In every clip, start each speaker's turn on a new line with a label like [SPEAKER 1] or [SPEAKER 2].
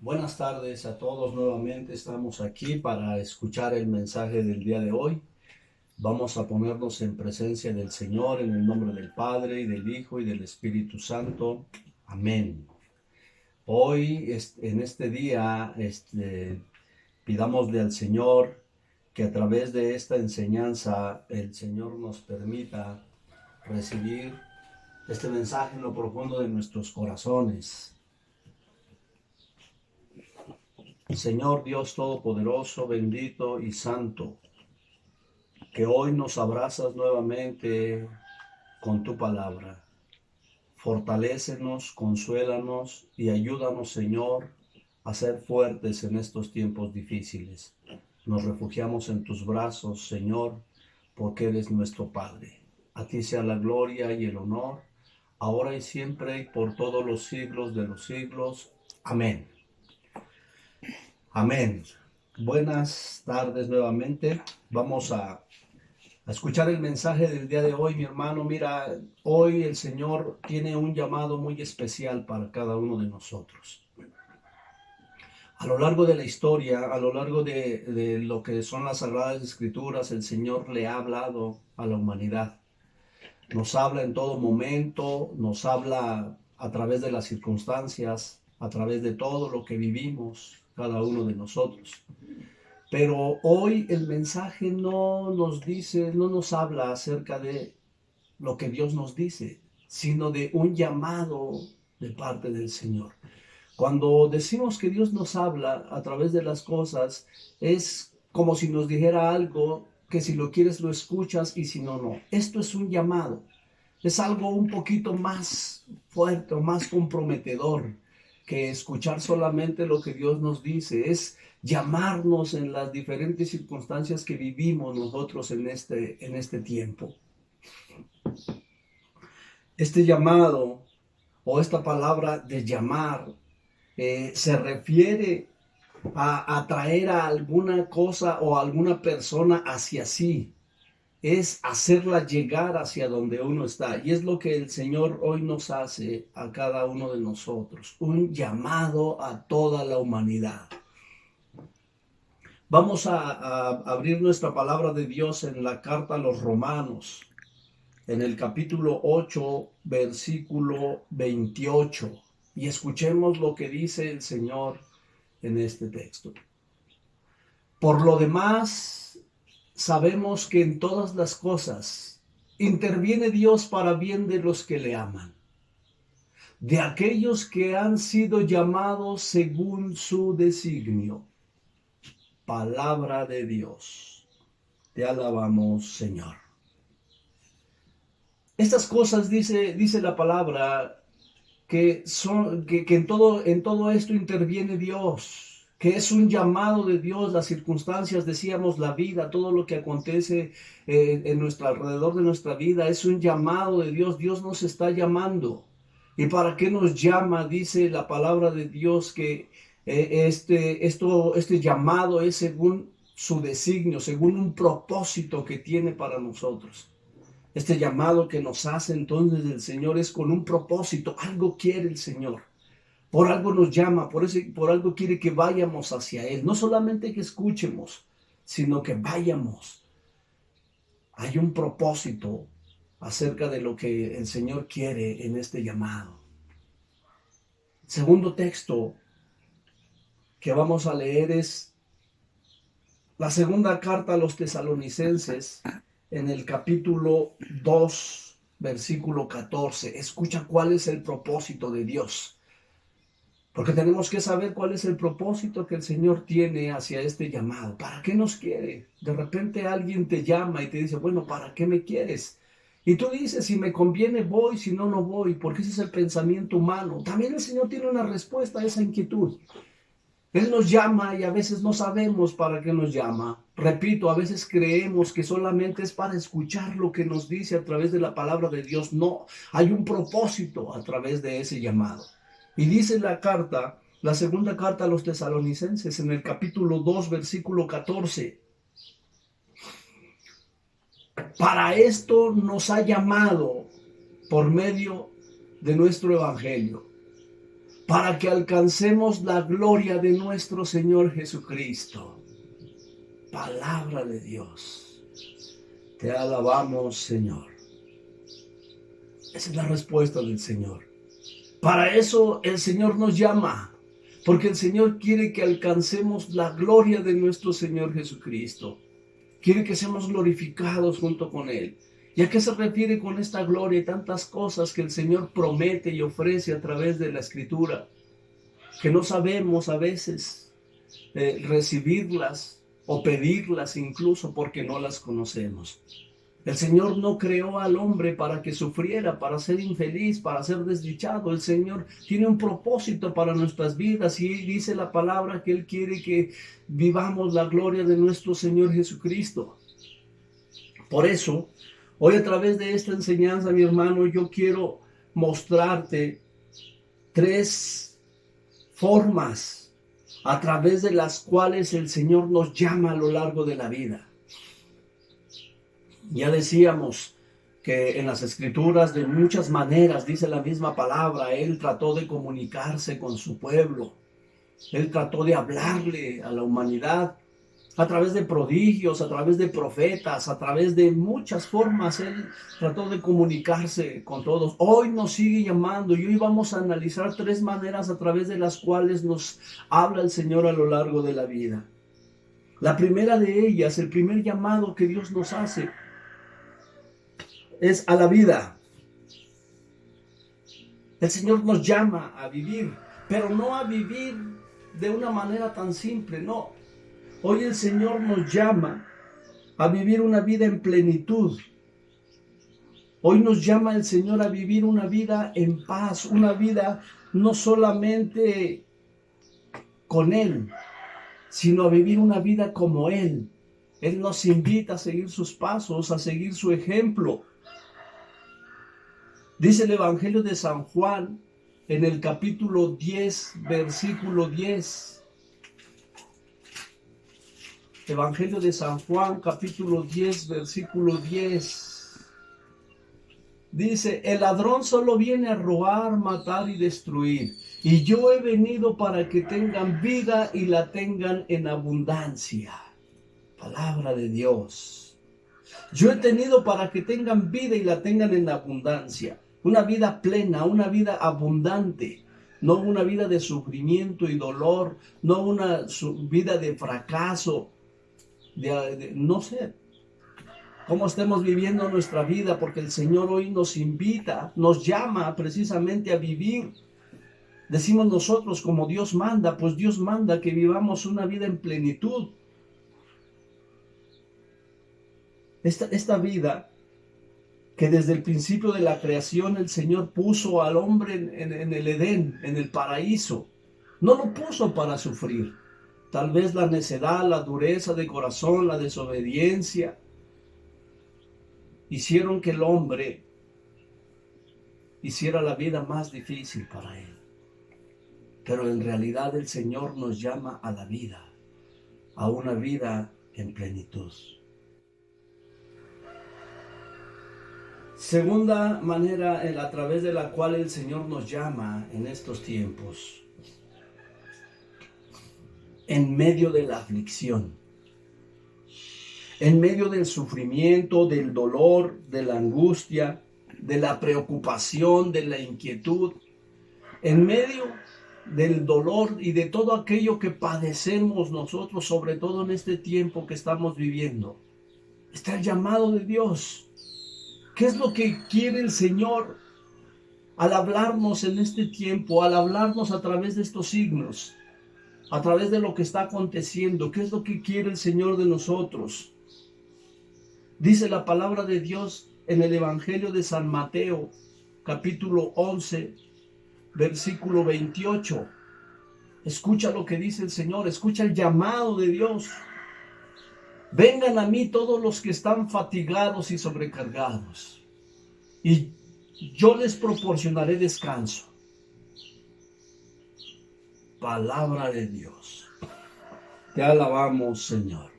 [SPEAKER 1] Buenas tardes a todos nuevamente. Estamos aquí para escuchar el mensaje del día de hoy. Vamos a ponernos en presencia del Señor en el nombre del Padre y del Hijo y del Espíritu Santo. Amén. Hoy, en este día, pidámosle al Señor que a través de esta enseñanza el Señor nos permita recibir este mensaje en lo profundo de nuestros corazones. Señor Dios Todopoderoso, bendito y santo, que hoy nos abrazas nuevamente con tu palabra. Fortalécenos, consuélanos y ayúdanos, Señor, a ser fuertes en estos tiempos difíciles. Nos refugiamos en tus brazos, Señor, porque eres nuestro Padre. A ti sea la gloria y el honor, ahora y siempre y por todos los siglos de los siglos. Amén. Amén. Buenas tardes nuevamente. Vamos a escuchar el mensaje del día de hoy, mi hermano. Mira, hoy el Señor tiene un llamado muy especial para cada uno de nosotros. A lo largo de la historia, a lo largo de lo que son las Sagradas Escrituras, el Señor le ha hablado a la humanidad. Nos habla en todo momento, nos habla a través de las circunstancias, a través de todo lo que vivimos, cada uno de nosotros. Pero hoy el mensaje no nos dice, no nos habla acerca de lo que Dios nos dice, sino de un llamado de parte del Señor. Cuando decimos que Dios nos habla a través de las cosas, es como si nos dijera algo que si lo quieres lo escuchas y si no, no. Esto es un llamado. Es algo un poquito más fuerte o más comprometedor que escuchar solamente lo que Dios nos dice. Es llamarnos en las diferentes circunstancias que vivimos nosotros en este tiempo. Este llamado o esta palabra de llamar se refiere a atraer a alguna cosa o a alguna persona hacia sí. Es hacerla llegar hacia donde uno está. Y es lo que el Señor hoy nos hace a cada uno de nosotros. Un llamado a toda la humanidad. Vamos a abrir nuestra palabra de Dios en la carta a los Romanos, en el capítulo 8, versículo 28. Y escuchemos lo que dice el Señor en este texto. Por lo demás, sabemos que en todas las cosas interviene Dios para bien de los que le aman, de aquellos que han sido llamados según su designio. Palabra de Dios. Te alabamos, Señor. Estas cosas dice la palabra que en todo esto interviene Dios, que es un llamado de Dios, las circunstancias, decíamos, la vida, todo lo que acontece en nuestro alrededor de nuestra vida, es un llamado de Dios. Dios nos está llamando. ¿Y para qué nos llama? Dice la palabra de Dios que este llamado es según su designio, según un propósito que tiene para nosotros. Este llamado que nos hace entonces el Señor es con un propósito, algo quiere el Señor, por algo nos llama, por algo quiere que vayamos hacia Él, no solamente que escuchemos, sino que vayamos. Hay un propósito acerca de lo que el Señor quiere en este llamado. Segundo texto que vamos a leer es la segunda carta a los tesalonicenses en el capítulo 2, versículo 14. Escucha cuál es el propósito de Dios. Porque tenemos que saber cuál es el propósito que el Señor tiene hacia este llamado. ¿Para qué nos quiere? De repente alguien te llama y te dice, bueno, ¿para qué me quieres? Y tú dices, si me conviene voy, si no, no voy, porque ese es el pensamiento humano. También el Señor tiene una respuesta a esa inquietud. Él nos llama y a veces no sabemos para qué nos llama. Repito, a veces creemos que solamente es para escuchar lo que nos dice a través de la palabra de Dios. No, hay un propósito a través de ese llamado. Y dice la carta, la segunda carta a los tesalonicenses, en el capítulo 2, versículo 14. Para esto nos ha llamado por medio de nuestro evangelio, para que alcancemos la gloria de nuestro Señor Jesucristo. Palabra de Dios. Te alabamos, Señor. Esa es la respuesta del Señor. Para eso el Señor nos llama, porque el Señor quiere que alcancemos la gloria de nuestro Señor Jesucristo. Quiere que seamos glorificados junto con Él. ¿Y a qué se refiere con esta gloria y tantas cosas que el Señor promete y ofrece a través de la Escritura? Que no sabemos a veces recibirlas o pedirlas incluso porque no las conocemos. El Señor no creó al hombre para que sufriera, para ser infeliz, para ser desdichado. El Señor tiene un propósito para nuestras vidas y dice la palabra que Él quiere que vivamos la gloria de nuestro Señor Jesucristo. Por eso, hoy a través de esta enseñanza, mi hermano, yo quiero mostrarte 3 formas a través de las cuales el Señor nos llama a lo largo de la vida. Ya decíamos que en las Escrituras de muchas maneras, dice la misma palabra, Él trató de comunicarse con su pueblo. Él trató de hablarle a la humanidad a través de prodigios, a través de profetas, a través de muchas formas. Él trató de comunicarse con todos. Hoy nos sigue llamando y hoy vamos a analizar 3 maneras a través de las cuales nos habla el Señor a lo largo de la vida. La primera de ellas, el primer llamado que Dios nos hace, es a la vida. El Señor nos llama a vivir, pero no a vivir de una manera tan simple, no. Hoy el Señor nos llama a vivir una vida en plenitud. Hoy nos llama el Señor a vivir una vida en paz, una vida no solamente con Él, sino a vivir una vida como Él. Él nos invita a seguir sus pasos, a seguir su ejemplo. Dice el Evangelio de San Juan en el capítulo 10, versículo 10. Evangelio de San Juan, capítulo 10, versículo 10. Dice, el ladrón solo viene a robar, matar y destruir. Y yo he venido para que tengan vida y la tengan en abundancia. Palabra de Dios. Yo he tenido para que tengan vida y la tengan en abundancia. Una vida plena, una vida abundante. No una vida de sufrimiento y dolor, no una vida de fracaso, no sé cómo estemos viviendo nuestra vida, porque el Señor hoy nos invita, nos llama precisamente a vivir. Decimos nosotros como Dios manda, pues Dios manda que vivamos una vida en plenitud. Esta vida que desde el principio de la creación el Señor puso al hombre en el Edén, en el paraíso, no lo puso para sufrir. Tal vez la necedad, la dureza de corazón, la desobediencia, hicieron que el hombre hiciera la vida más difícil para él. Pero en realidad el Señor nos llama a la vida, a una vida en plenitud. Segunda manera a través de la cual el Señor nos llama en estos tiempos, en medio de la aflicción, en medio del sufrimiento, del dolor, de la angustia, de la preocupación, de la inquietud, en medio del dolor y de todo aquello que padecemos nosotros, sobre todo en este tiempo que estamos viviendo, está el llamado de Dios. ¿Qué es lo que quiere el Señor al hablarnos en este tiempo, al hablarnos a través de estos signos, a través de lo que está aconteciendo? ¿Qué es lo que quiere el Señor de nosotros? Dice la palabra de Dios en el Evangelio de San Mateo, capítulo 11, versículo 28. Escucha lo que dice el Señor, escucha el llamado de Dios. Vengan a mí todos los que están fatigados y sobrecargados, y yo les proporcionaré descanso. Palabra de Dios. Te alabamos, Señor.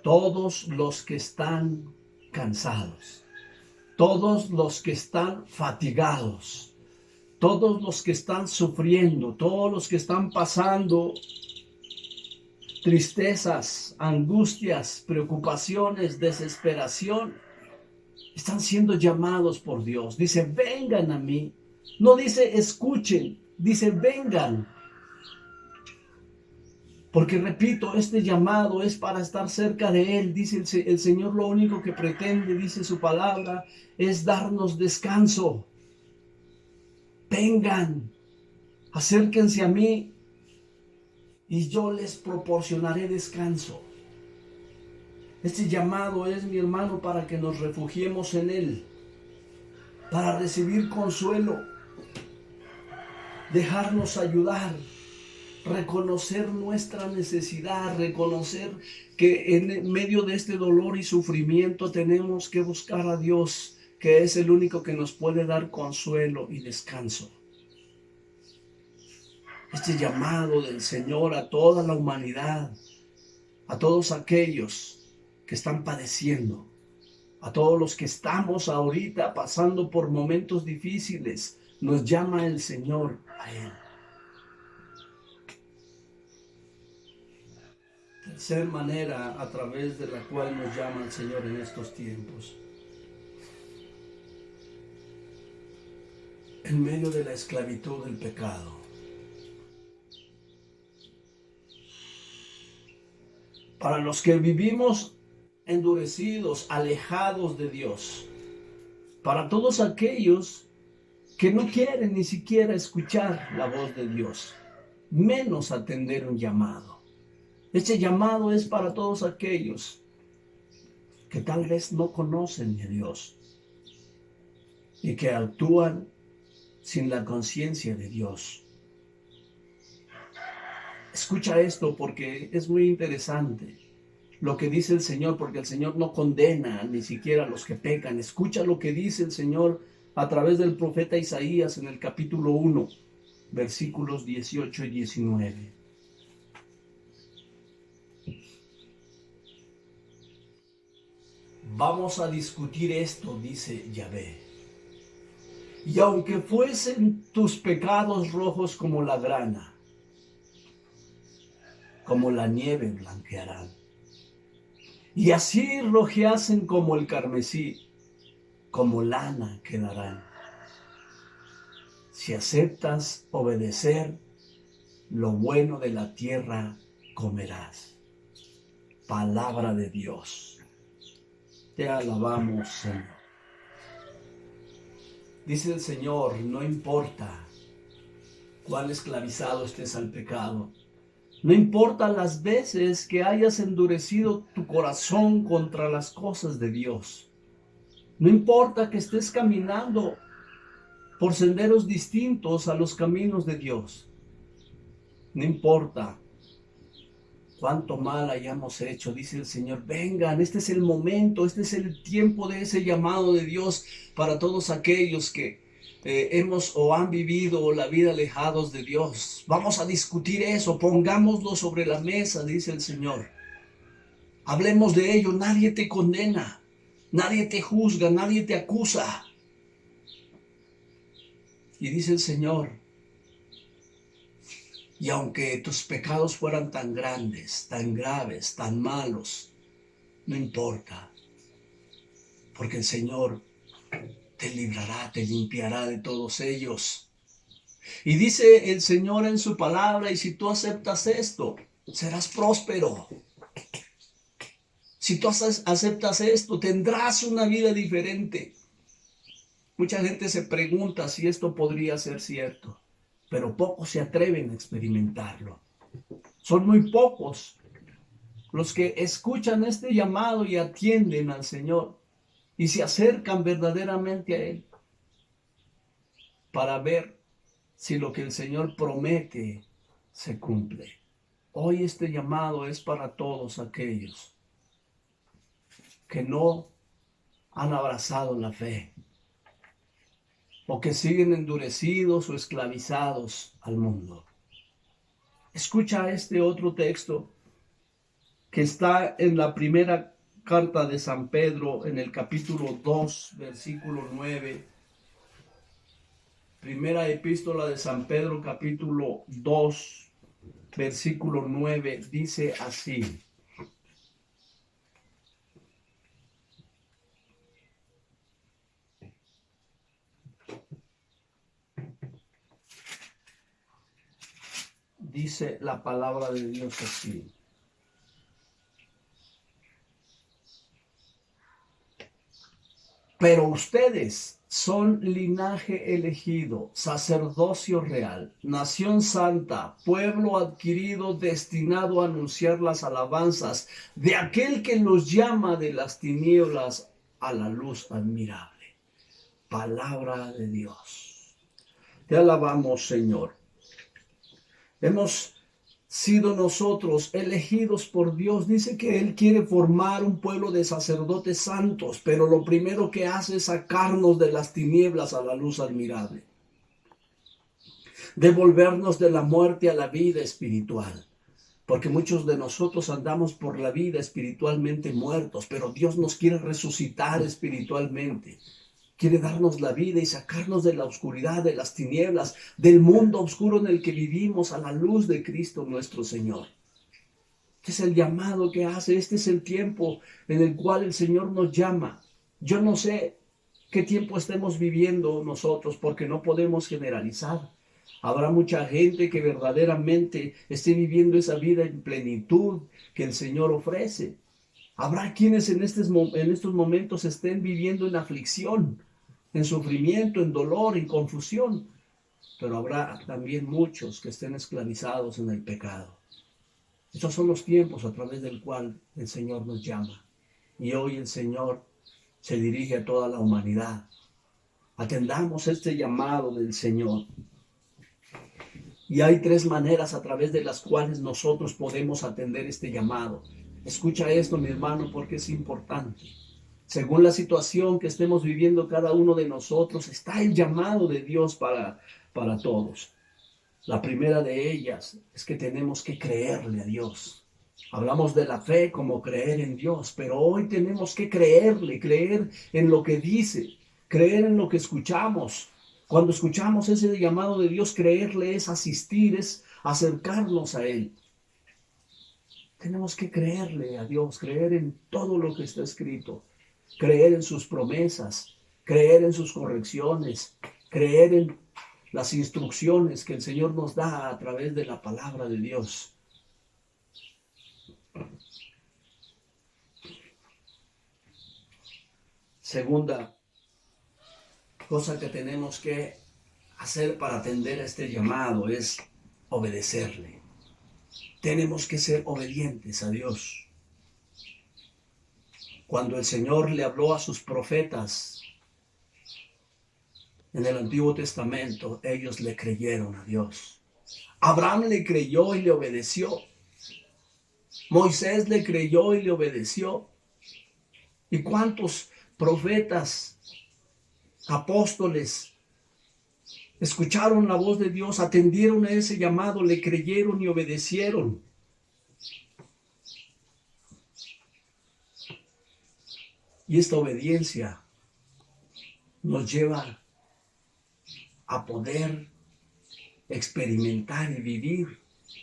[SPEAKER 1] Todos los que están cansados, todos los que están fatigados, todos los que están sufriendo, todos los que están pasando tristezas, angustias, preocupaciones, desesperación, están siendo llamados por Dios. Dice, vengan a mí. No dice escuchen, dice vengan. Porque repito, este llamado es para estar cerca de Él. Dice el Señor, lo único que pretende, dice su palabra, es darnos descanso. Vengan, acérquense a mí y yo les proporcionaré descanso. Este llamado es, mi hermano, para que nos refugiemos en Él, para recibir consuelo, dejarnos ayudar, reconocer nuestra necesidad, reconocer que en medio de este dolor y sufrimiento tenemos que buscar a Dios, que es el único que nos puede dar consuelo y descanso. Este llamado del Señor a toda la humanidad, a todos aquellos que están padeciendo, a todos los que estamos ahorita pasando por momentos difíciles, nos llama el Señor a Él. Tercera manera a través de la cual nos llama el Señor en estos tiempos. En medio de la esclavitud del pecado. Para los que vivimos endurecidos, alejados de Dios. Para todos aquellos que no quieren ni siquiera escuchar la voz de Dios, menos atender un llamado. Este llamado es para todos aquellos que tal vez no conocen a Dios y que actúan sin la conciencia de Dios. Escucha esto porque es muy interesante lo que dice el Señor, porque el Señor no condena ni siquiera a los que pecan. Escucha lo que dice el Señor a través del profeta Isaías en el capítulo 1, versículos 18 y 19. Vamos a discutir esto, dice Yahvé. Y aunque fuesen tus pecados rojos como la grana, como la nieve blanquearán. Y así rojeasen como el carmesí, como lana quedarán. Si aceptas obedecer, lo bueno de la tierra comerás. Palabra de Dios. Te alabamos, Señor. Dice el Señor, no importa cuán esclavizado estés al pecado. No importa las veces que hayas endurecido tu corazón contra las cosas de Dios. No importa que estés caminando por senderos distintos a los caminos de Dios. No importa cuánto mal hayamos hecho, dice el Señor, vengan, este es el momento, este es el tiempo de ese llamado de Dios para todos aquellos que hemos o han vivido la vida alejados de Dios. Vamos a discutir eso, pongámoslo sobre la mesa, dice el Señor. Hablemos de ello, nadie te condena, nadie te juzga, nadie te acusa. Y dice el Señor, y aunque tus pecados fueran tan grandes, tan graves, tan malos, no importa, porque el Señor te librará, te limpiará de todos ellos. Y dice el Señor en su palabra, y si tú aceptas esto, serás próspero. Si tú aceptas esto, tendrás una vida diferente. Mucha gente se pregunta si esto podría ser cierto, pero pocos se atreven a experimentarlo. Son muy pocos los que escuchan este llamado y atienden al Señor y se acercan verdaderamente a Él para ver si lo que el Señor promete se cumple. Hoy este llamado es para todos aquellos que no han abrazado la fe o que siguen endurecidos o esclavizados al mundo. Escucha este otro texto que está en la primera carta de San Pedro, en el capítulo 2, versículo 9. Primera epístola de San Pedro, capítulo 2, versículo 9, dice así. Dice la palabra de Dios así. Pero ustedes son linaje elegido, sacerdocio real, nación santa, pueblo adquirido, destinado a anunciar las alabanzas de aquel que los llama de las tinieblas a la luz admirable. Palabra de Dios. Te alabamos, Señor. Hemos sido nosotros elegidos por Dios. Dice que Él quiere formar un pueblo de sacerdotes santos, pero lo primero que hace es sacarnos de las tinieblas a la luz admirable. Devolvernos de la muerte a la vida espiritual. Porque muchos de nosotros andamos por la vida espiritualmente muertos, pero Dios nos quiere resucitar espiritualmente. Quiere darnos la vida y sacarnos de la oscuridad, de las tinieblas, del mundo oscuro en el que vivimos, a la luz de Cristo nuestro Señor. Este es el llamado que hace, este es el tiempo en el cual el Señor nos llama. Yo no sé qué tiempo estemos viviendo nosotros, porque no podemos generalizar. Habrá mucha gente que verdaderamente esté viviendo esa vida en plenitud que el Señor ofrece. Habrá quienes en estos momentos estén viviendo en aflicción, en sufrimiento, en dolor, en confusión. Pero habrá también muchos que estén esclavizados en el pecado. Estos son los tiempos a través del cual el Señor nos llama. Y hoy el Señor se dirige a toda la humanidad. Atendamos este llamado del Señor. Y hay tres maneras a través de las cuales nosotros podemos atender este llamado. Escucha esto, mi hermano, porque es importante. Según la situación que estemos viviendo cada uno de nosotros, está el llamado de Dios para todos. La primera de ellas es que tenemos que creerle a Dios. Hablamos de la fe como creer en Dios, pero hoy tenemos que creerle, creer en lo que dice, creer en lo que escuchamos. Cuando escuchamos ese llamado de Dios, creerle es asistir, es acercarnos a Él. Tenemos que creerle a Dios, creer en todo lo que está escrito, creer en sus promesas, creer en sus correcciones, creer en las instrucciones que el Señor nos da a través de la palabra de Dios. Segunda cosa que tenemos que hacer para atender a este llamado es obedecerle. Tenemos que ser obedientes a Dios. Cuando el Señor le habló a sus profetas en el Antiguo Testamento, ellos le creyeron a Dios. Abraham le creyó y le obedeció. Moisés le creyó y le obedeció. ¿Y cuántos profetas, apóstoles, escucharon la voz de Dios, atendieron a ese llamado, le creyeron y obedecieron? Y esta obediencia nos lleva a poder experimentar y vivir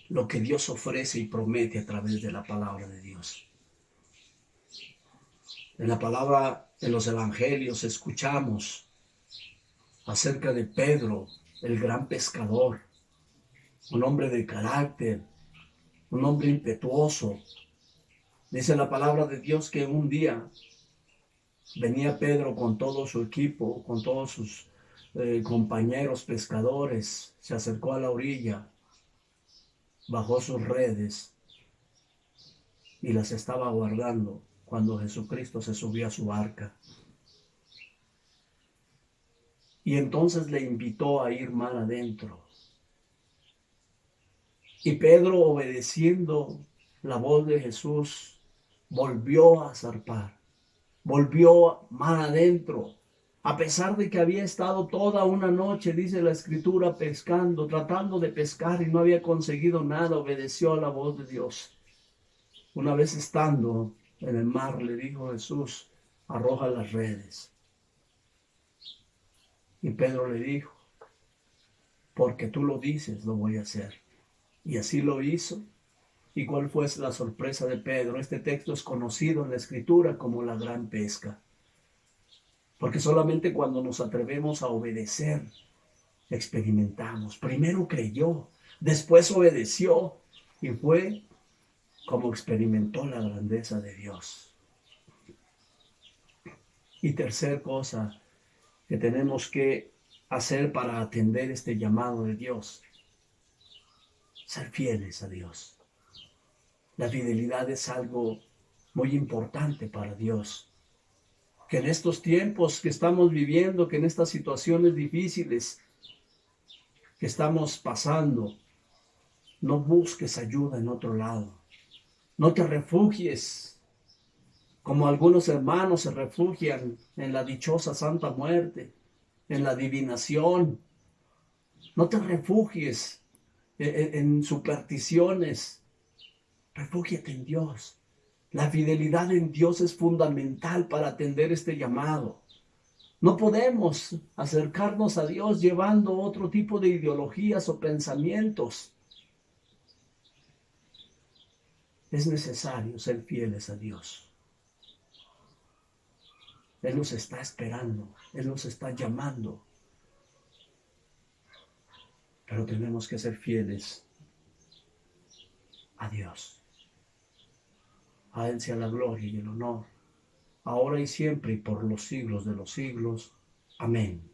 [SPEAKER 1] lo que Dios ofrece y promete a través de la palabra de Dios. En la palabra, en los evangelios, escuchamos acerca de Pedro, el gran pescador, un hombre de carácter, un hombre impetuoso. Dice la palabra de Dios que un día venía Pedro con todo su equipo, con todos sus compañeros pescadores, se acercó a la orilla, bajó sus redes y las estaba guardando cuando Jesucristo se subió a su barca. Y entonces le invitó a ir mar adentro. Y Pedro, obedeciendo la voz de Jesús, volvió a zarpar, volvió mar adentro. A pesar de que había estado toda una noche, dice la Escritura, pescando, tratando de pescar y no había conseguido nada, obedeció a la voz de Dios. Una vez estando en el mar, le dijo Jesús, arroja las redes. Y Pedro le dijo, porque tú lo dices, lo voy a hacer. Y así lo hizo. ¿Y cuál fue la sorpresa de Pedro? Este texto es conocido en la Escritura como la gran pesca. Porque solamente cuando nos atrevemos a obedecer, experimentamos. Primero creyó, después obedeció y fue como experimentó la grandeza de Dios. Y tercer cosa que tenemos que hacer para atender este llamado de Dios, ser fieles a Dios. La fidelidad es algo muy importante para Dios. Que en estos tiempos que estamos viviendo, que en estas situaciones difíciles que estamos pasando, no busques ayuda en otro lado. No te refugies como algunos hermanos se refugian en la dichosa Santa Muerte, en la adivinación. No te refugies en supersticiones. Refúgiate en Dios. La fidelidad en Dios es fundamental para atender este llamado. No podemos acercarnos a Dios llevando otro tipo de ideologías o pensamientos. Es necesario ser fieles a Dios. Él nos está esperando, Él nos está llamando. Pero tenemos que ser fieles a Dios. A Él sea la gloria y el honor, ahora y siempre y por los siglos de los siglos. Amén.